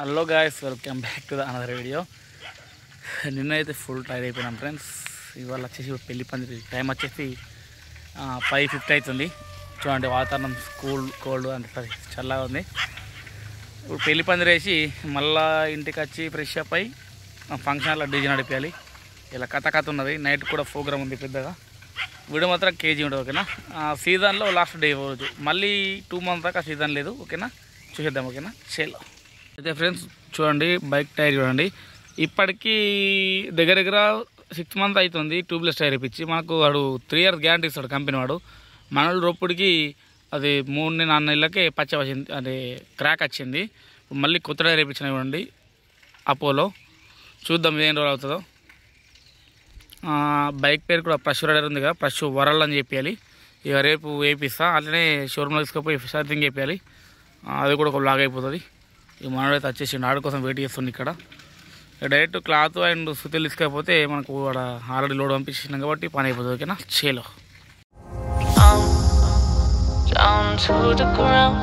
Hello guys, welcome back to the another video. నిన్నైతే full tyre అయిపోయినాం friends. ఇవాళ వచ్చేసి పెళ్లి పందిరి టైం వచ్చేసి 5:50 అవుతుంది. చూడండి వాతావరణం కోల్డ్ అంటే చల్లగా ఉంది. ఇప్పుడు పెళ్లి పందిరి వేసి మళ్ళీ ఇంటికి వచ్చి ఫ్రెష్ అప్ అయి ఫంక్షన్లో డీజే నడిపేయాలి. ఇలా కథ ఉన్నది. నైట్ కూడా ప్రోగ్రామ్ ఉంది పెద్దగా. వీడియో మాత్రం కేజీ ఉంటుంది ఓకేనా. సీజన్లో లాస్ట్ డే రోజు మళ్ళీ 2 months దాకా సీజన్ లేదు ఓకేనా. చూసేద్దాం ఓకేనా. చేలో అయితే ఫ్రెండ్స్ చూడండి, బైక్ టైర్ చూడండి. ఇప్పటికీ దగ్గర 6 months అవుతుంది ట్యూబ్లెస్ టైర్ ఇప్పించి. మనకు వాడు 3 years గ్యారంటీ ఇస్తాడు కంపెనీ వాడు. మన రొప్పుడికి అది 3-4 నెలలకే పచ్చ వచ్చింది, అది క్రాక్ వచ్చింది. మళ్ళీ కొత్త టైర్ ఇప్పించిన చూడండి అపోలో. చూద్దాం ఏం రోజులు అవుతుందో. బైక్ పేరు కూడా ఫ్రెష్ రైడర్ ఉంది కదా, ఫ్రెష్ వరల్డ్ అని చెప్పాలి. ఇక రేపు వేపిస్తా, అట్లనే షోరూమ్లో తీసుకుపోయి సర్వింగ్ చెప్పాలి. అది కూడా ఒక లాగ్ అయిపోతుంది. ఈ మనోడైతే వచ్చేసి ఆడి కోసం వెయిట్ చేస్తుంది ఇక్కడ. డైరెక్ట్ క్లాత్ అండ్ సుతీలు తీసుకపోతే మనకు ఆల్రెడీ లోడ్ పంపించినాం కాబట్టి పని అయిపోతుంది ఓకేనా. చేలో down to the ground,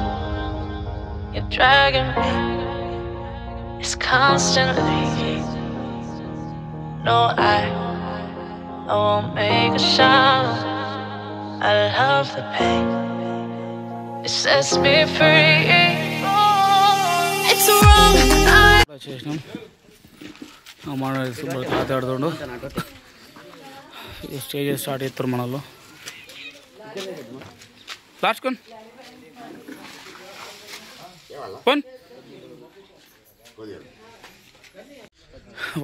you're dragging me. It's constantly. No, I won't make a sound. I love the pain. It sets me free. It's wrong. చేసినాం. మన సూపర్ క్లాత్ ఆడుతుండు. స్టేజ్ స్టార్ట్ చేస్తారు మనలో. Last కొన్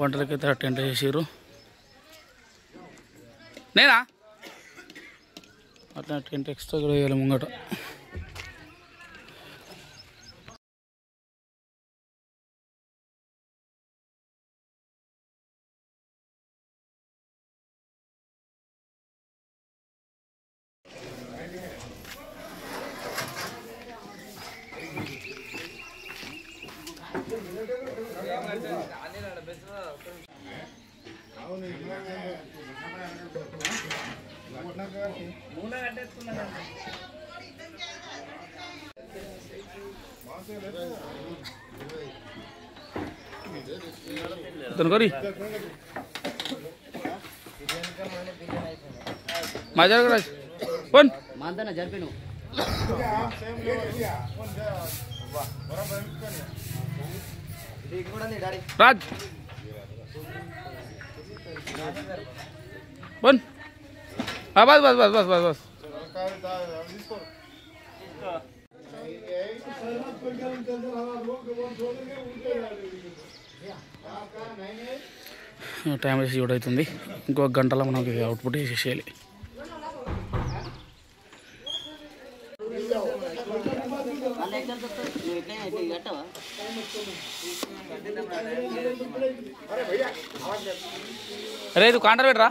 వంటలకైతే టెంట్ చేసారు. నేనా అట్లా tent extra కూడా వేయాలి ముంగట. కరి మజా రాజ్ ఫోన్ మాందన జరిపిను రాజ్ బన్ బస్ బస్ బస్ బస్ బస్ బస్ టైం వేసి అవుతుంది. ఇంకొక గంటలో మనకి అవుట్పుట్ వేసేసేయాలి. అరే ఇది కాంటర్ పెట్టరా.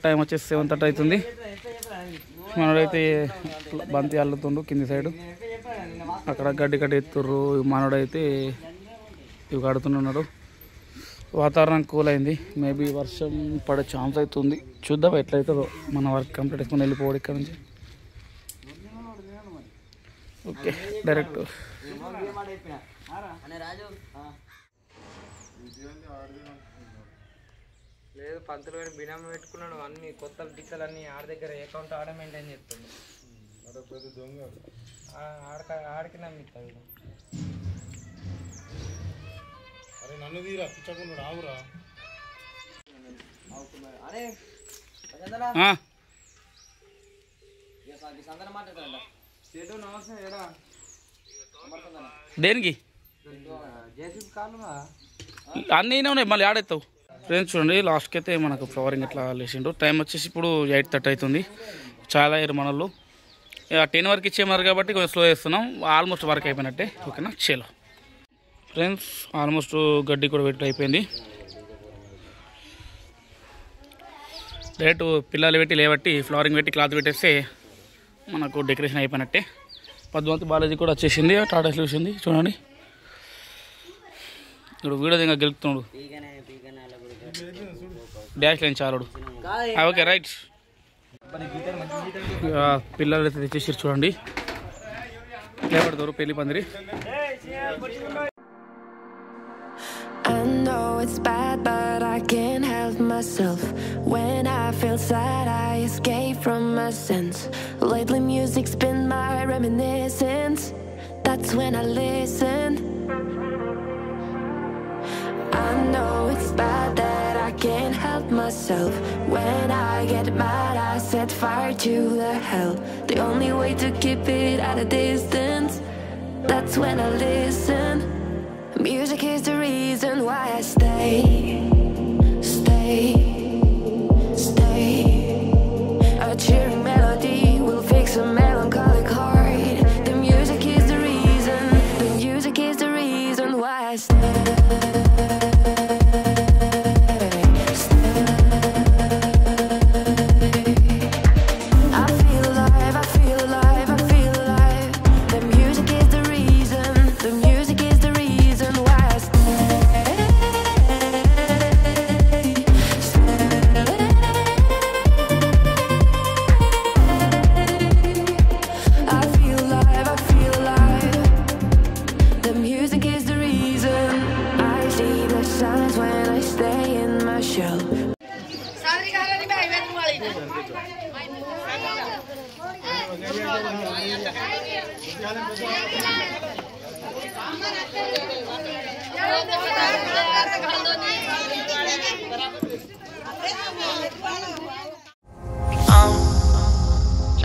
టైం వచ్చేసి 7:30 అవుతుంది. మనోడైతే బంతి అల్లుతుండు కింది సైడు. అక్కడ గడ్డి ఎత్తుర్రు. మనోడైతే ఇవి కడుతున్నాడు. వాతావరణం కూల్ అయింది. మేబీ వర్షం పడే ఛాన్స్ అవుతుంది. చూద్దాం ఎట్లయితుందో. మన వర్క్ కంప్లీట్ చేసుకొని వెళ్ళిపోవడం ఇక్కడ నుంచి. ఓకే డైరెక్ట్ లేదు. పంతులు గారు బినామీ పెట్టుకున్నాడు. అన్ని కొత్త టిక్కలు అన్ని ఆడి దగ్గర అకౌంట్ ఆడ మెయింటైన్ చేస్తుంది. ఆడికి నమ్మిస్తాడు. అరే నన్ను తీరా పిచ్చకుండా ఆవురా. అరే సందన మాట్లాడతాడ. నమస్తే ఎడా దేనికి అన్నీ ఉన్నాయి మళ్ళీ ఆడెత్తావు ఫ్రెండ్స్. చూడండి లాస్ట్కి అయితే మనకు ఫ్లవరింగ్ ఇట్లా లేచిండు. టైం వచ్చేసి ఇప్పుడు 8:30 అవుతుంది. చాలా అయ్యారు మనోళ్ళు. 10 వరకు ఇచ్చేయమన్నారు కాబట్టి కొంచెం స్లో చేస్తున్నాం. ఆల్మోస్ట్ వర్క్ అయిపోయినట్టే. ఓకేనా చేలో ఫ్రెండ్స్. ఆల్మోస్ట్ గడ్డి కూడా పెట్టి అయిపోయింది. డైరెక్ట్ పిల్లలు పెట్టి లేబట్టి ఫ్లవరింగ్ పెట్టి క్లాత్ పెట్టేస్తే మనకు డెకరేషన్ అయిపోయినట్టే. పద్మావతి బాలాజీ కూడా వచ్చేసింది. టాటా చూసింది చూడండి. ఇప్పుడు వీడియో ఇంకా గెలుపుతున్నాడు డాష్ లైన్ చాలుడు. Okay right. పిల్లలు అయితే తెచ్చేసి చూడండి లేపడతారు పెళ్లి పందిరి. I know it's bad, but I can't help myself. When I feel sad, I escape from my sense. Lately music's been my reminiscence. That's when I listen. I know it's bad that I can't help myself. When I get mad, I set fire to the hell. The only way to keep it at a distance, that's when I listen. Music is the reason why I stay. A cheering melody will fix a melancholic heart. The music is the reason. The music is the reason why I stay.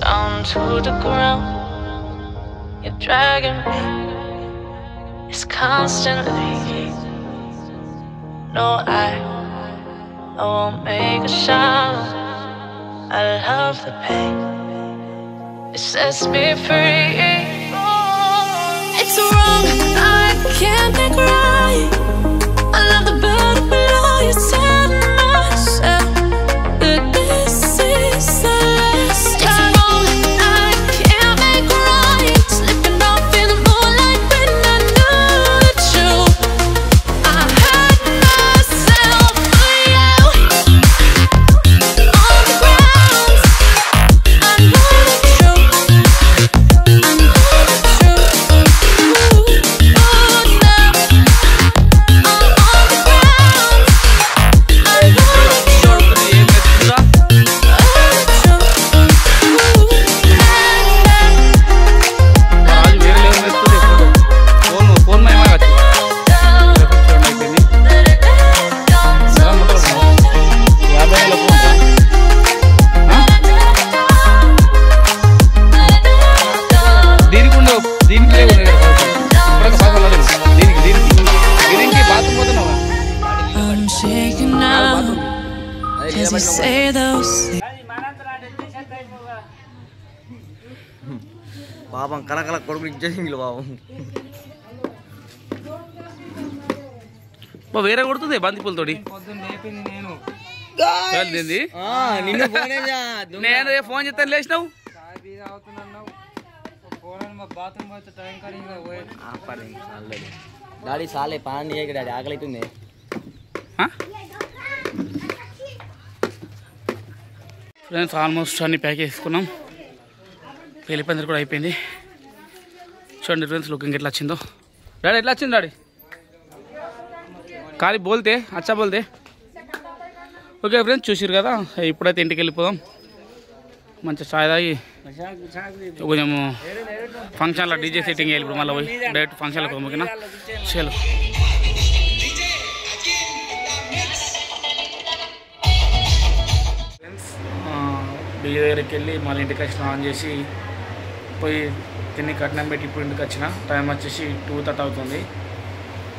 Down to the ground, you're dragging me. It's constantly. No, I won't make a sound. I love the pain. It sets me free. It's wrong, I can't make right. I love the burden below. You said myself that this is the last time. It's wrong, I can't make right. Slipping off in the moonlight when I knew the truth. I hurt myself for you. On the ground, I know the truth. I know the truth. Oh, now I'm on the ground. I know the truth. I'm shaking now. Does he say those things? పాపం కలకల కొడుకు ఇచ్చేసింది పాపం. వేరే కొడుతుంది బంతిపూలతోటి. పొద్దున్న లేపింది నేను. నిన్ను నేను ఫోన్ చేస్తాను లేచినావు. బాత్రూమ్ పోతే టైం కానీ డాడీ సాలే పాని డాడీ ఆకలి అవుతుంది. ఫ్రెండ్స్ ఆల్మోస్ట్ అన్ని ప్యాక్ చేసుకున్నాం. పెళ్లి పందిరి కూడా అయిపోయింది. చూడండి ఫ్రెండ్స్ లుకింగ్ ఎట్లా వచ్చిందో. డాడీ ఎట్లా వచ్చింది డాడీ? ఖాళీ బోల్తే అచ్చా బోల్తే. ఓకే ఫ్రెండ్స్ చూసిరు కదా, ఇప్పుడైతే ఇంటికి వెళ్ళిపోదాం. మంచిగా చాయ్ తాగి కొంచెము ఫంక్షన్లో డీజే సెట్టింగ్ వెళ్ళి ఇప్పుడు మళ్ళీ పోయి డైరెక్ట్ ఫంక్షన్లకు ఓకేనా చలో. ఫ్రెండ్స్ డీజే దగ్గరికి వెళ్ళి మళ్ళీ ఇంటికి స్నానం చేసి పోయి తిని కట్నం పెట్టి ఇప్పుడు ఇంటికి వచ్చిన. టైం వచ్చేసి 2:30 అవుతుంది.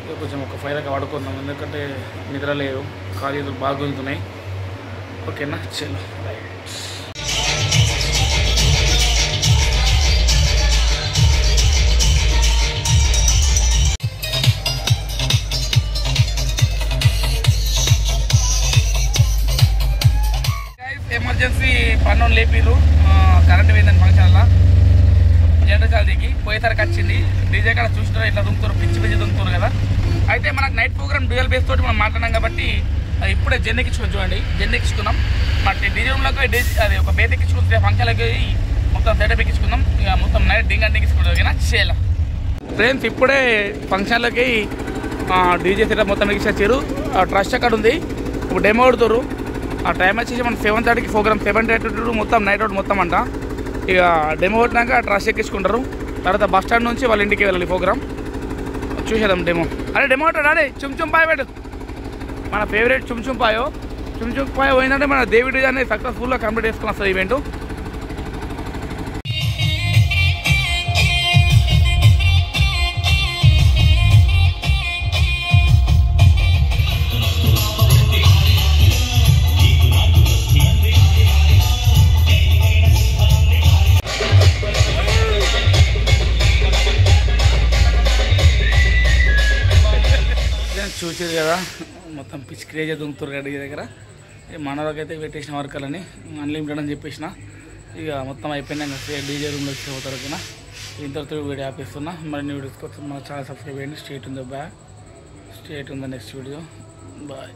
ఇక కొంచెం ఒక 5 దాకా వాడుకుందాం, ఎందుకంటే నిద్ర లేదు, కాలేజీలు బాగా గుంజుతున్నాయి. ఓకేనా, చలో. ఎమర్జెన్సీ పన్ను లేపిరు, కరెంట్ పోయిందని ఫంక్షన్లో జనరేటర్ దిగి పోయేసరికి వచ్చింది. డీజే కాడ చూసినారు ఇట్లా దుంకుతారు, పిచ్చి దుంకుతారు కదా. అయితే మనకు నైట్ ప్రోగ్రామ్ డ్యూయల్ బేస్ తోటి మనం మాట్లాడినాం కాబట్టి ఇప్పుడే జెన్ ఎక్కించుకుని చూడండి. జెన్ ఎక్కించుకున్నాం, మన డీజే రూమ్లోకి అది ఒక బేస్ ఎక్కించుకుంటే ఫంక్షన్లోకి మొత్తం సెటప్ ఎక్కించుకుందాం. ఇక మొత్తం నైట్ డింగ్ అంటే ఎక్కించుకుంటాం. ఓకేనా, చేయాల ఫ్రెండ్స్. ఇప్పుడే ఫంక్షన్లోకి డీజే సెటప్ మొత్తం ఎక్కించారు. ట్రస్ట్ అక్కడ ఉంది, ఇప్పుడు డెమో కొడుతారు. ఆ టైం వచ్చేసి మనం 7:30కి ప్రోగ్రామ్, 7:30 మొత్తం నైట్ అవుట్ మొత్తం అంట. ఇక డెమో కొట్టినాక ట్రస్ట్ ఎక్కించుకుంటారు. తర్వాత బస్ స్టాండ్ నుంచి వాళ్ళ ఇంటికి వెళ్ళాలి ప్రోగ్రామ్. చూసేద్దాం డెమో. అరే డెమో కొట్టాడు, అరే చుంచుంపాయ పెట్టు, మన ఫేవరెట్ చుంచుంపాయో. చుంచుంపాయ పోయిందంటే మన దేవి డీజే అనేది సక్సెస్ఫుల్గా కంప్లీట్ చేసుకుని వస్తుంది ఈవెంట్. చూసేది కదా మొత్తం పిచ్ క్రేజ్ దుంకుతారు రెడీ దగ్గర. మనలోకైతే పెట్టేసిన వర్కర్లని అన్లిమిటెడ్ అని చెప్పేసిన. ఇక మొత్తం అయిపోయినాక డీజే రూమ్లో పోతారు. ఓకేనా, ఇంతటితో వీడియో ఆపేస్తున్నా. మరిన్ని వీడియోస్ కోసం మన ఛానల్ సబ్స్క్రైబ్ చేయండి. స్టేట్ ఉంది నెక్స్ట్ వీడియో. బాయ్.